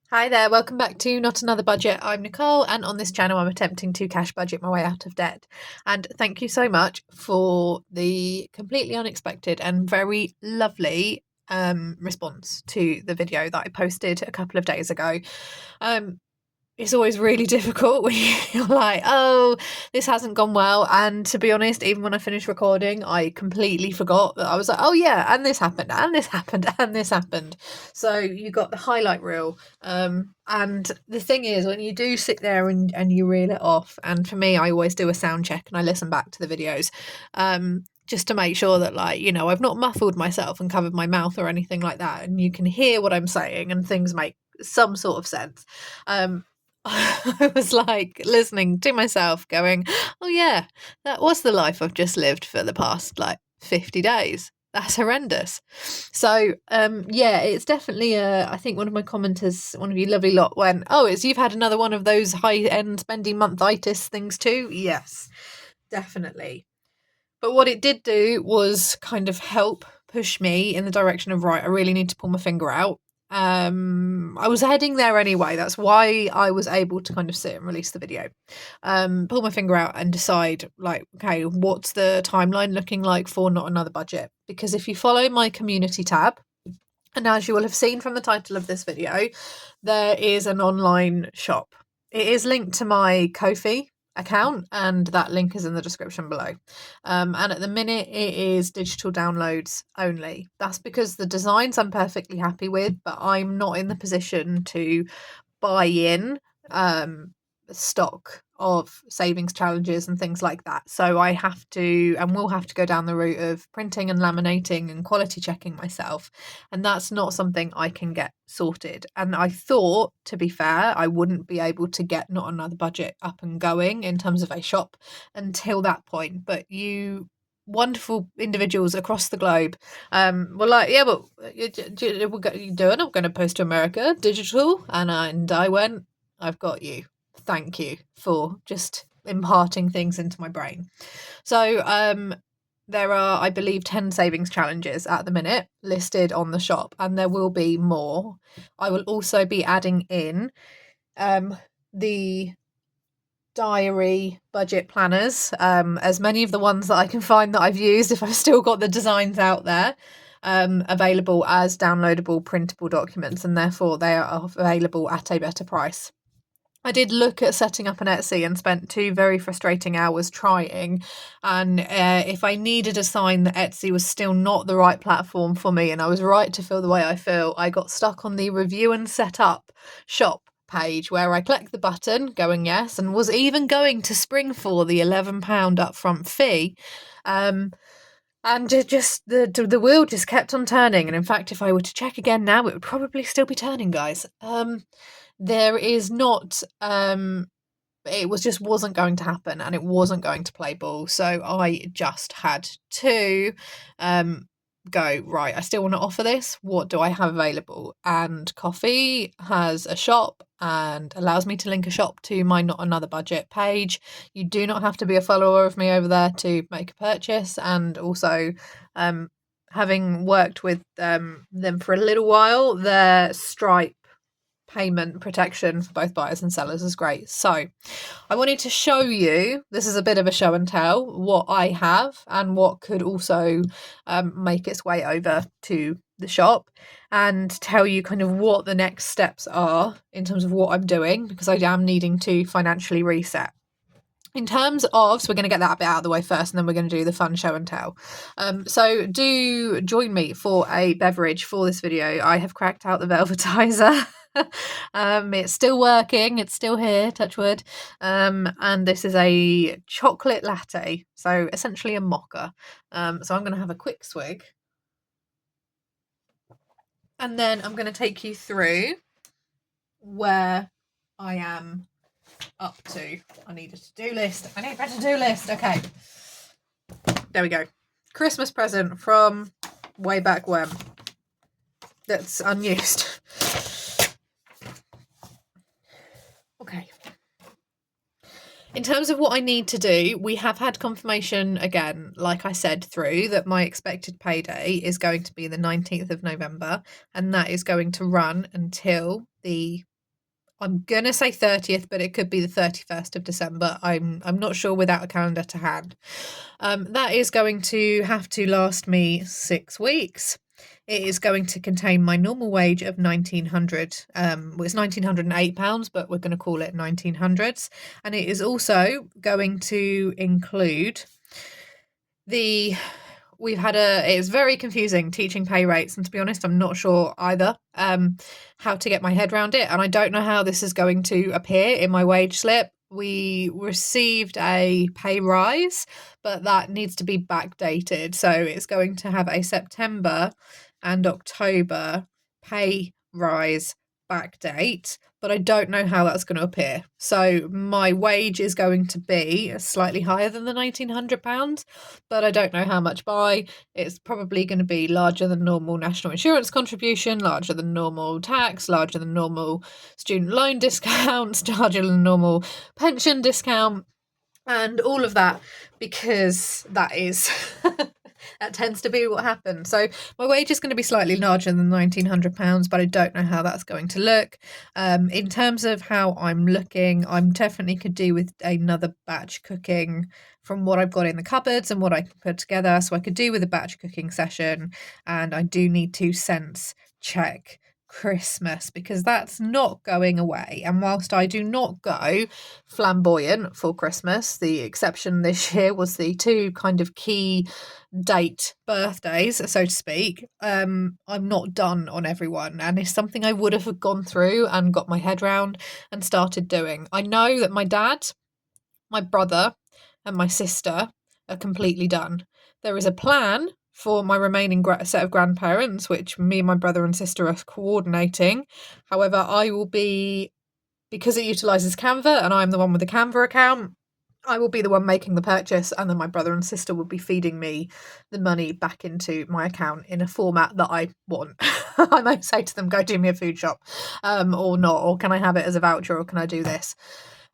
Hi there, welcome back to Not Another Budget. I'm Nicole, and on this channel, I'm attempting to cash budget my way out of debt. And thank you so much for the completely unexpected and very lovely response to the video that I posted a couple of days ago. It's always really difficult when you're like, oh, this hasn't gone well. And to be honest, even when I finished recording, I completely forgot that I was like, oh, yeah, and this happened, and this happened, and this happened. So you got the highlight reel. And the thing is, when you do sit there and you reel it off, and for me, I always do a sound check and I listen back to the videos. Just to make sure that, like, you know, I've not muffled myself and covered my mouth or anything like that. And you can hear what I'm saying and things make some sort of sense. I was like listening to myself going, oh, yeah, that was the life I've just lived for the past like 50 days. That's horrendous. So, yeah, it's definitely I think one of my commenters, one of you lovely lot went, oh, you've had another one of those high end spending monthitis things too? Yes, definitely. But what it did do was kind of help push me in the direction of, right, I really need to pull my finger out. I was heading there anyway. That's why I was able to kind of sit and release the video. Pull my finger out and decide, like, okay, what's the timeline looking like for Not Another Budget? Because if you follow my community tab, and as you will have seen from the title of this video, there is an online shop. It is linked to my Ko-fi account, and that link is in the description below. And at the minute, it is digital downloads only. That's because the designs I'm perfectly happy with, but I'm not in the position to buy in stock of savings challenges and things like that. So I have to and will have to go down the route of printing and laminating and quality checking myself. And that's not something I can get sorted. And I thought, to be fair, I wouldn't be able to get Not Another Budget up and going in terms of a shop until that point. But you wonderful individuals across the globe were like, yeah, but you're doing, I'm going to post to America digital. And I went, I've got you. Thank you for just imparting things into my brain. So there are, I believe, 10 savings challenges at the minute listed on the shop, and there will be more. I will also be adding in the diary budget planners, as many of the ones that I can find that I've used, if I've still got the designs out there, available as downloadable printable documents, and therefore they are available at a better price. I did look at setting up an Etsy and spent 2 very frustrating hours trying. And if I needed a sign that Etsy was still not the right platform for me and I was right to feel the way I feel, I got stuck on the review and set up shop page where I clicked the button going yes, and was even going to spring for the £11 upfront fee. And it just the wheel just kept on turning. And in fact, if I were to check again now, it would probably still be turning, guys. There is not it was just wasn't going to happen, and it wasn't going to play ball. So I just had to go, right, I still want to offer this. What do I have available? And Ko-fi has a shop and allows me to link a shop to my Not Another Budget page. You do not have to be a follower of me over there to make a purchase. And also, having worked with them for a little while, their Stripe payment protection for both buyers and sellers is great. So I wanted to show you, this is a bit of a show and tell, what I have and what could also make its way over to the shop, and tell you kind of what the next steps are in terms of what I'm doing, because I am needing to financially reset. In terms of, so we're going to get that bit out of the way first, and then we're going to do the fun show and tell. So do join me for a beverage for this video. I have cracked out the Velvetizer. It's still working, it's still here, touch wood. And this is a chocolate latte, so essentially a mocha. So I'm going to have a quick swig, and then I'm going to take you through where I am up to. I need a to-do list. I need a to-do list. Okay. There we go. Christmas present from way back when. That's unused. Okay. In terms of what I need to do, we have had confirmation again, like I said, through that my expected payday is going to be the 19th of November, and that is going to run until the I'm gonna say 30th, but it could be the 31st of December. I'm not sure without a calendar to hand. That is going to have to last me 6 weeks. It is going to contain my normal wage of 1900. Well, it's £1,908, but we're going to call it 1900s. And it is also going to include it's very confusing teaching pay rates, and to be honest, I'm not sure either how to get my head around it, and I don't know how this is going to appear in my wage slip. We received a pay rise, but that needs to be backdated, so it's going to have a September and October pay rise backdate, but I don't know how that's going to appear. So my wage is going to be slightly higher than the £1,900, but I don't know how much by. It's probably going to be larger than normal national insurance contribution, larger than normal tax, larger than normal student loan discounts, larger than normal pension discount, and all of that, because that is that tends to be what happens. So my wage is going to be slightly larger than £1,900, but I don't know how that's going to look. In terms of how I'm looking, I'm definitely could do with another batch cooking from what I've got in the cupboards and what I can put together. So I could do with a batch cooking session, and I do need to sense check Christmas, because that's not going away. And whilst I do not go flamboyant for Christmas, the exception this year was the two kind of key date birthdays, so to speak. I'm not done on everyone, and it's something I would have gone through and got my head round and started doing. I know that my dad, my brother, and my sister are completely done. There is a plan for my remaining set of grandparents, which me and my brother and sister are coordinating. However, I will be, because it utilises Canva and I'm the one with the Canva account, I will be the one making the purchase, and then my brother and sister will be feeding me the money back into my account in a format that I want. I might say to them, go do me a food shop, or not, or can I have it as a voucher, or can I do this?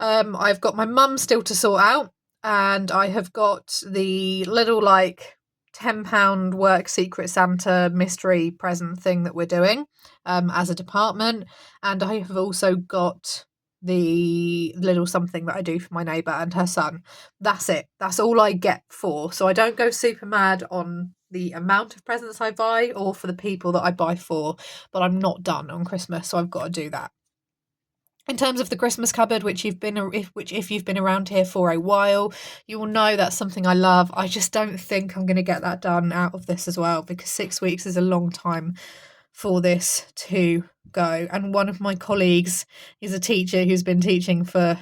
I've got my mum still to sort out, and I have got the little like £10 work Secret Santa mystery present thing that we're doing as a department, and I have also got the little something that I do for my neighbour and her son. That's it. That's all I get for. So I don't go super mad on the amount of presents I buy or for the people that I buy for, but I'm not done on Christmas, so I've got to do that. In terms of the Christmas cupboard, if you've been around here for a while, you will know that's something I love. I just don't think I'm going to get that done out of this as well, because 6 weeks is a long time for this to go. And one of my colleagues is a teacher who's been teaching for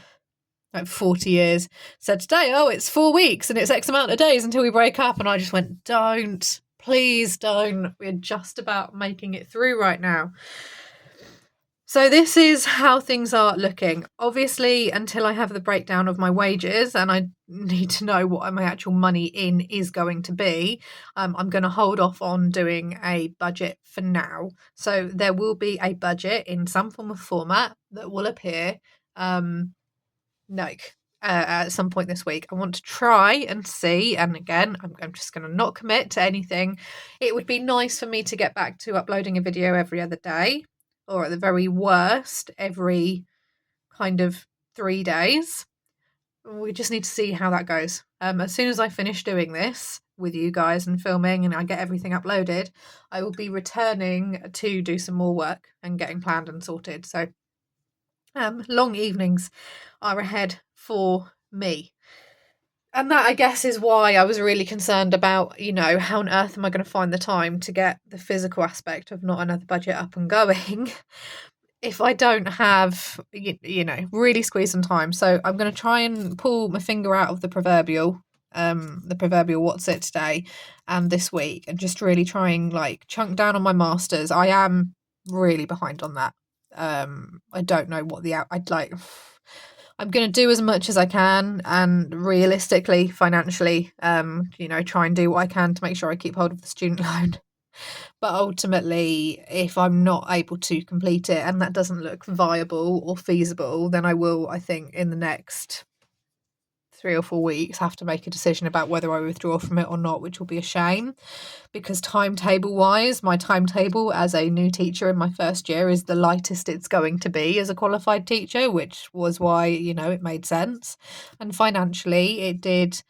like 40 years, said today, oh, it's 4 weeks and it's X amount of days until we break up. And I just went, don't, please don't. We're just about making it through right now. So this is how things are looking. Obviously, until I have the breakdown of my wages and I need to know what my actual money in is going to be, I'm going to hold off on doing a budget for now. So there will be a budget in some form of format that will appear at some point this week. I want to try and see, and again, I'm just going to not commit to anything. It would be nice for me to get back to uploading a video every other day, or at the very worst, every kind of 3 days. We just need to see how that goes. As soon as I finish doing this with you guys and filming and I get everything uploaded, I will be returning to do some more work and getting planned and sorted. So long evenings are ahead for me. And that, I guess, is why I was really concerned about, how on earth am I going to find the time to get the physical aspect of Not Another Budget up and going if I don't have, really squeeze some time. So I'm going to try and pull my finger out of the proverbial what's it today and this week, and just really try and chunk down on my masters. I am really behind on that. I don't know what I'm going to do as much as I can, and realistically, financially, try and do what I can to make sure I keep hold of the student loan. But ultimately, if I'm not able to complete it and that doesn't look viable or feasible, then I will, I think, in the next 3 or 4 weeks, have to make a decision about whether I withdraw from it or not, which will be a shame, because timetable wise, my timetable as a new teacher in my first year is the lightest it's going to be as a qualified teacher, which was why, it made sense. And financially, it did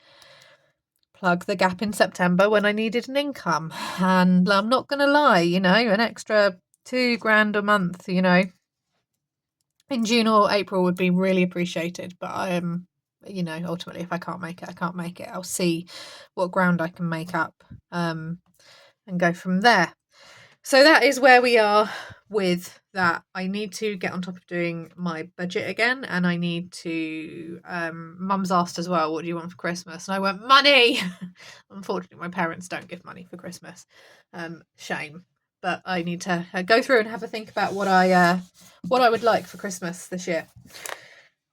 plug the gap in September when I needed an income. And I'm not going to lie, an extra £2,000 a month, in June or April would be really appreciated. But ultimately, if I can't make it, I can't make it. I'll see what ground I can make up and go from there. So that is where we are with that. I need to get on top of doing my budget again, and I need to Mum's asked as well, what do you want for Christmas? And I went, money. Unfortunately, my parents don't give money for Christmas. Shame. But I need to go through and have a think about what I would like for Christmas this year.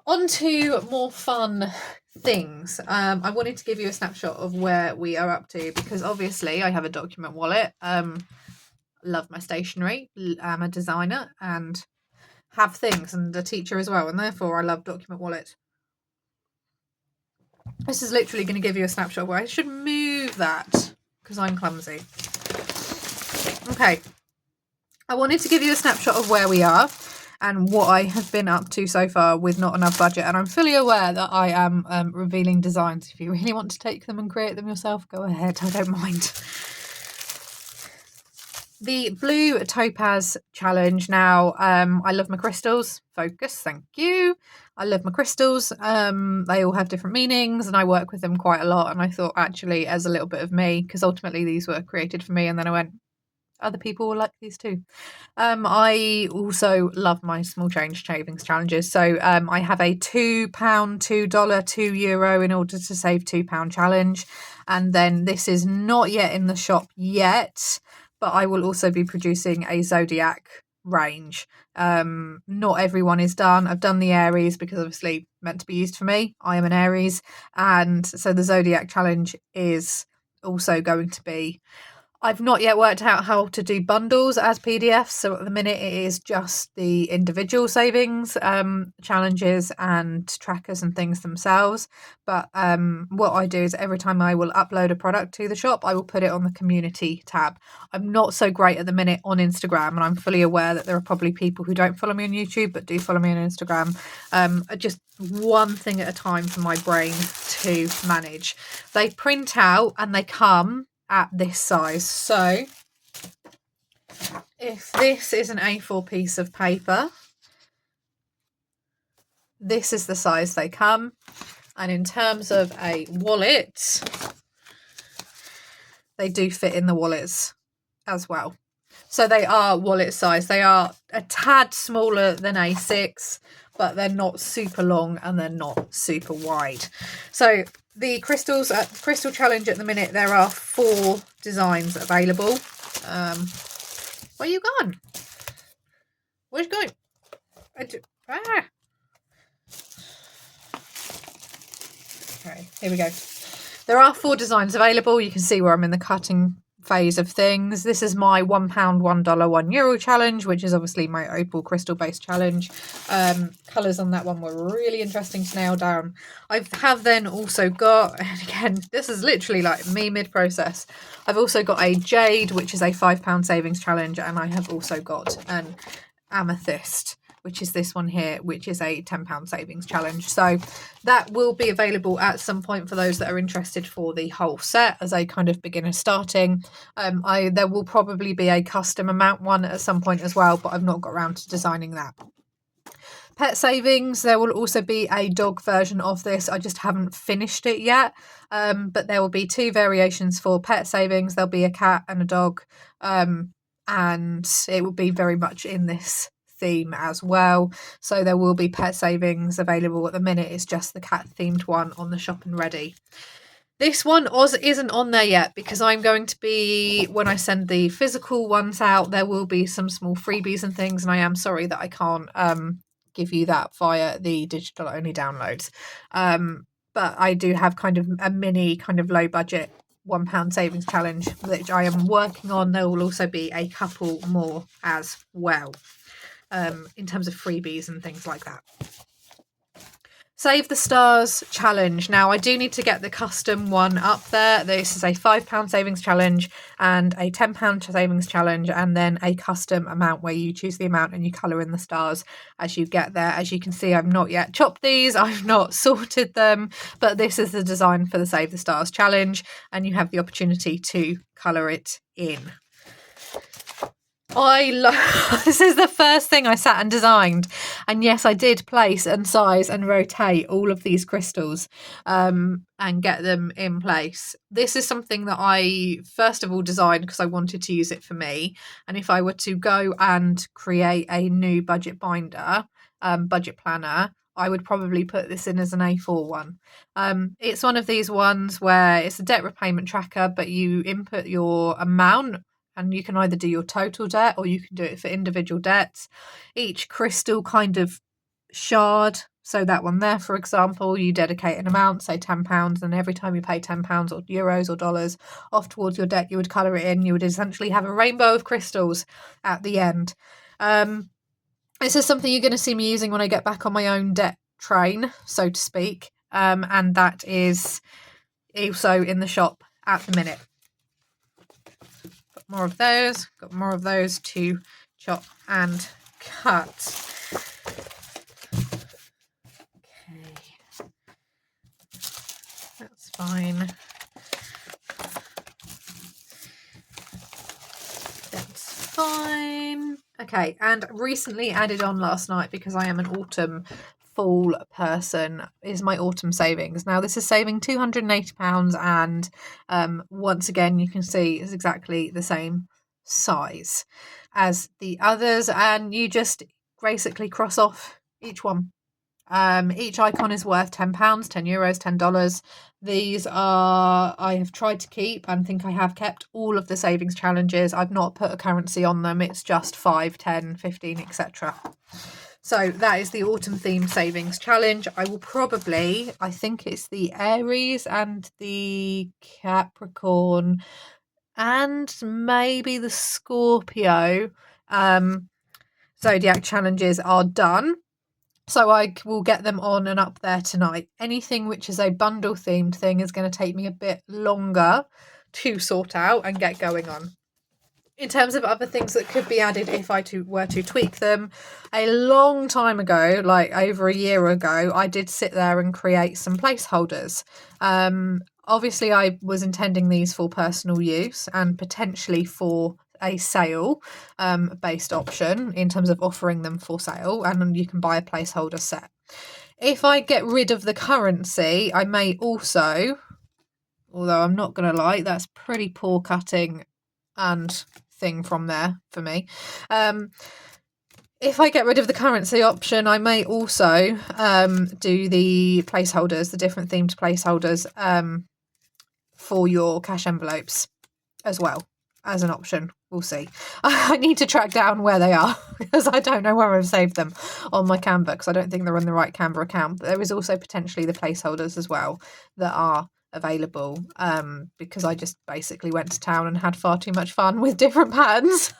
On to more fun things. I wanted to give you a snapshot of where we are up to, because obviously I have a document wallet. Love my stationery. I'm a designer and have things, and a teacher as well, and therefore I love document wallet. This is literally going to give you a snapshot where I should move that because I'm clumsy. Okay, I wanted to give you a snapshot of where we are and what I have been up to so far with not enough budget. And I'm fully aware that I am revealing designs. If you really want to take them and create them yourself, go ahead. I don't mind. The Blue Topaz Challenge. Now, I love my crystals. Focus, thank you. I love my crystals. They all have different meanings and I work with them quite a lot. And I thought, actually, as a little bit of me, because ultimately these were created for me. And then I went, other people will like these too. I also love my small change savings challenges. So I have a £2, $2, €2 in order to save £2 challenge. And then this is not yet in the shop yet, but I will also be producing a Zodiac range. Not everyone is done. I've done the Aries because obviously meant to be used for me. I am an Aries. And so the Zodiac challenge is also going to be... I've not yet worked out how to do bundles as PDFs, so at the minute it is just the individual savings challenges and trackers and things themselves. But what I do is every time I will upload a product to the shop, I will put it on the community tab. I'm not so great at the minute on Instagram, and I'm fully aware that there are probably people who don't follow me on YouTube but do follow me on Instagram. Just one thing at a time for my brain to manage. They print out and they come at this size. So if this is an A4 piece of paper, this is the size they come. And in terms of a wallet, they do fit in the wallets as well. So they are wallet size. They are a tad smaller than A6, but they're not super long and they're not super wide. So the crystals at Crystal Challenge at the minute, there are 4 designs available. Where you gone? Where's you going? Okay, here we go. There are 4 designs available. You can see where I'm in the cutting phase of things. This is my £1, $1, €1 challenge, which is obviously my opal crystal based challenge. Colours on that one were really interesting to nail down. I have then also got, and again, this is literally like me mid-process, I've also got a jade, which is a £5 savings challenge, and I have also got an amethyst, which is this one here, which is a £10 savings challenge. So that will be available at some point for those that are interested for the whole set as a kind of beginner starting. There will probably be a custom amount one at some point as well, but I've not got around to designing that. Pet savings, there will also be a dog version of this. I just haven't finished it yet, but there will be 2 variations for pet savings. There'll be a cat and a dog, and it will be very much in this theme as well. So there will be pet savings available. At the minute it's just the cat themed one on the Shop and Ready. This one isn't on there yet because I'm going to be, when I send the physical ones out, there will be some small freebies and things, and I am sorry that I can't give you that via the digital only downloads. But I do have kind of a mini kind of low budget £1 savings challenge which I am working on. There will also be a couple more as well, in terms of freebies and things like that. Save the Stars challenge. Now, I do need to get the custom one up there. This is a £5 savings challenge and a £10 savings challenge, and then a custom amount where you choose the amount and you colour in the stars as you get there. As you can see, I've not yet chopped these. I've not sorted them, but this is the design for the Save the Stars challenge, and you have the opportunity to colour it in. This is the first thing I sat and designed, and yes, I did place and size and rotate all of these crystals and get them in place. This is something that I first of all designed because I wanted to use it for me, and if I were to go and create a new budget binder, budget planner, I would probably put this in as an A4 one. It's one of these ones where it's a debt repayment tracker, but you input your amount, and you can either do your total debt or you can do it for individual debts. Each crystal kind of shard, so that one there, for example, you dedicate an amount, say £10, and every time you pay £10 or euros or dollars off towards your debt, you would colour it in. You would essentially have a rainbow of crystals at the end. This is something you're going to see me using when I get back on my own debt train, so to speak, and that is also in the shop at the minute. Got more of those to chop and cut. Okay, that's fine. That's fine. Okay, and recently added on last night, because I am an autumn fall person, is my autumn savings. Now, this is saving £280, and once again, you can see it's exactly the same size as the others, and you just basically cross off each one. Each icon is worth £10, €10, $10. These are, I have tried to keep and think I have kept all of the savings challenges. I've not put a currency on them. It's just 5, 10, 15, etc. So that is the autumn themed savings challenge. I will probably, I think it's the Aries and the Capricorn and maybe the Scorpio zodiac challenges are done. So I will get them on and up there tonight. Anything which is a bundle themed thing is going to take me a bit longer to sort out and get going on. In terms of other things that could be added if I were to tweak them, a long time ago, like over a year ago, I did sit there and create some placeholders. Obviously, I was intending these for personal use and potentially for a sale based option in terms of offering them for sale, and you can buy a placeholder set. If I get rid of the currency, I may also, although I'm not going to lie, that's pretty poor cutting and thing from there for me. If I get rid of the currency option, I may also do the placeholders, the different themed placeholders for your cash envelopes as well as an option. We'll see. I need to track down where they are because I don't know where I've saved them on my Canva, because I don't think they're on the right Canva account. But there is also potentially the placeholders as well that are available, because I just basically went to town and had far too much fun with different patterns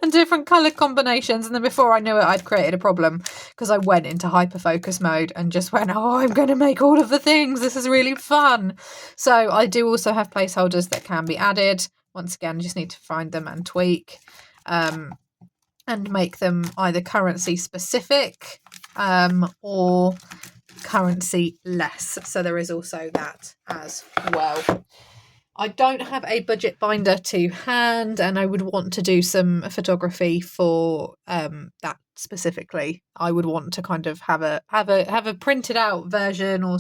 and different colour combinations, and then before I knew it, I'd created a problem because I went into hyper-focus mode and just went, oh, I'm going to make all of the things, this is really fun. So I do also have placeholders that can be added. Once again, just need to find them and tweak and make them either currency specific or currency less. So there is also that as well. I don't have a budget binder to hand, and I would want to do some photography for that specifically. I would want to kind of have a printed out version, or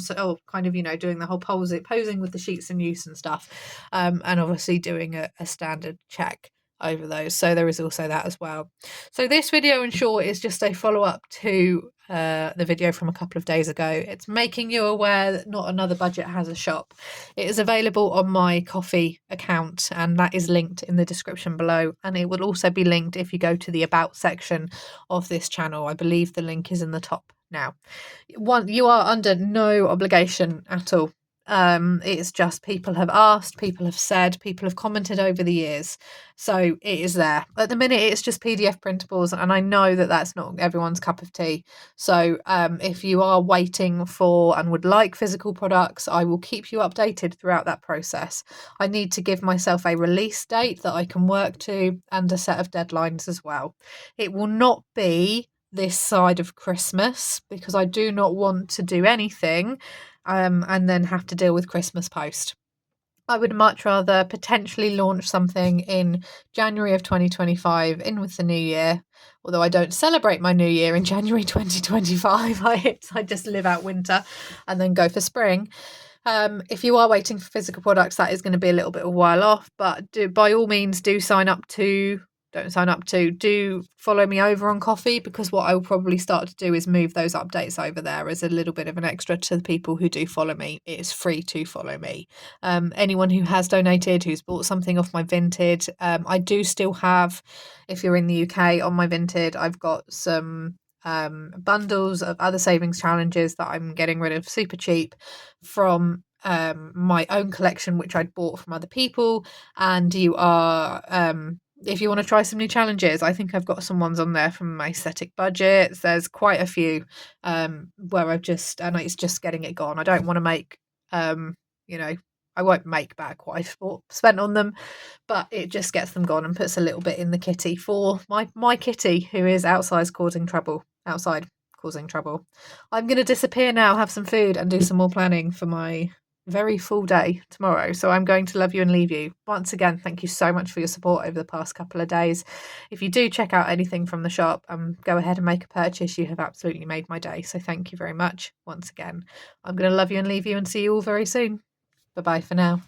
kind of, you know, doing the whole posing with the sheets in use and stuff, and obviously doing a standard check over those. So there is also that as well. So this video, in short, is just a follow-up to the video from a couple of days ago. It's making you aware that Not Another Budget has a shop. It is available on my Ko-fi account, and that is linked in the description below, and it will also be linked if you go to the About section of this channel. I believe the link is in the top now. You are under no obligation at all It's just people have asked, people have said, people have commented over the years. So it is there. At the minute, it's just PDF printables, and I know that that's not everyone's cup of tea. So if you are waiting for and would like physical products, I will keep you updated throughout that process. I need to give myself a release date that I can work to and a set of deadlines as well. It will not be this side of Christmas because I do not want to do anything and then have to deal with Christmas post. I would much rather potentially launch something in January of 2025 in with the new year. Although I don't celebrate my new year in January 2025, I just live out winter and then go for spring. If you are waiting for physical products, that is going to be a little bit of a while off, but by all means do follow me over on Ko-fi, because what I will probably start to do is move those updates over there as a little bit of an extra to the people who do follow me. It is free to follow me. Anyone who has donated, who's bought something off my Vinted, I do still have, if you're in the UK, on my Vinted, I've got some bundles of other savings challenges that I'm getting rid of super cheap from my own collection, which I'd bought from other people. And you are if you want to try some new challenges, I think I've got some ones on there from my aesthetic budgets. There's quite a few where it's just getting it gone. I don't want to make I won't make back what I've spent on them, but it just gets them gone and puts a little bit in the kitty for my kitty, who is outside causing trouble. I'm going to disappear now, have some food, and do some more planning for my very full day tomorrow. So I'm going to love you and leave you. Once again, thank you so much for your support over the past couple of days. If you do check out anything from the shop, go ahead and make a purchase. You have absolutely made my day. So thank you very much once again. I'm going to love you and leave you and see you all very soon. Bye-bye for now.